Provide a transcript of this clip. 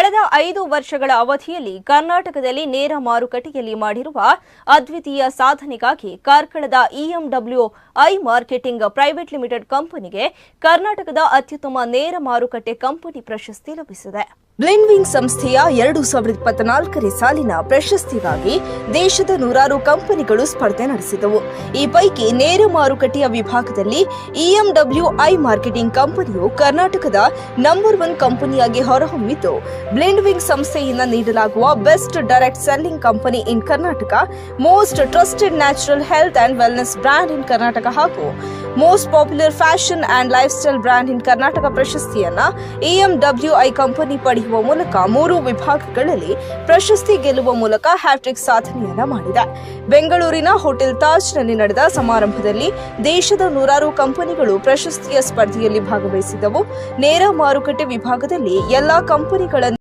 ಕಳೆದ 5 ವರ್ಷಗಳ ಅವಧಿಯಲ್ಲಿ ಕರ್ನಾಟಕದಲ್ಲಿ ನೇರ ಮಾರುಕಟ್ಟೆಯಲ್ಲಿ ಮಾಡಿರುವ ಅದ್ವಿತೀಯ ಸಾಧನೆಗಾಗಿ ಕಾರ್ಕಳದ EMWI ಮಾರ್ಕೆಟಿಂಗ್ ಪ್ರೈವೇಟ್ ಲಿಮಿಟೆಡ್ ಕಂಪನಿಗೆ ಕರ್ನಾಟಕದ ಅತ್ಯುತ್ತಮ ನೇರ ಮಾರುಕಟ್ಟೆ ಕಂಪನಿ ಪ್ರಶಸ್ತಿ ಲಭಿಸಿದೆ. ಬ್ಲಿಂಡ್ವಿಂಗ್ ಸಂಸ್ಥೆಯ 2024 ಸಾಲಿನ ಪ್ರಶಸ್ತಿಗಾಗಿ ದೇಶದ 100 ಕಂಪನಿಗಳು ಸ್ಪರ್ಧೆ ನಡೆಸಿದವು. ಈ ಪೈಕಿ ನೇರ ಮಾರುಕಟ್ಟೆಯ ವಿಭಾಗದಲ್ಲಿ EMWI ಮಾರ್ಕೆಟಿಂಗ್ ಕಂಪನಿಯು ಕರ್ನಾಟಕದ ನಂಬರ್ 1 ಕಂಪನಿಯಾಗಿ ಹೊರಹೊಮ್ಮಿದ್ದು, ಬ್ಲಿಂಡ್ವಿಂಗ್ ಸಂಸ್ಥೆಯಿಂದ ನೀಡಲಾಗುವ best direct selling company in Karnataka, most trusted natural health and wellness brand in Karnataka ಹಾಗೂ most popular fashion and lifestyle brand in Karnataka ಪ್ರಶಸ್ತಿಯನ್ನ EMWI ಕಂಪನಿ ಪಡೆಯುವ ಮೂಲಕ 3 ವಿಭಾಗಗಳಲ್ಲಿ ಪ್ರಶಸ್ತಿ ಗೆಲ್ಲುವ ಮೂಲಕ ಹ್ಯಾಟ್ರಿಕ್ ಸಾಧನೆಯನ್ನ ಮಾಡಿದೆ. ಬೆಂಗಳೂರಿನ ಹೋಟೆಲ್ ತಾಜ್ನಲ್ಲಿ ನಡೆದ ಸಮಾರಂಭದಲ್ಲಿ ದೇಶದ 100 ಕಂಪನಿಗಳು ಪ್ರಶಸ್ತಿಯ ಸ್ಪರ್ಧೆಯಲ್ಲಿ ಭಾಗವಹಿಸಿದವು. ನೇರ ಮಾರುಕಟ್ಟೆ ವಿಭಾಗದಲ್ಲಿ ಎಲ್ಲಾ ಕಂಪನಿಗಳನ್ನು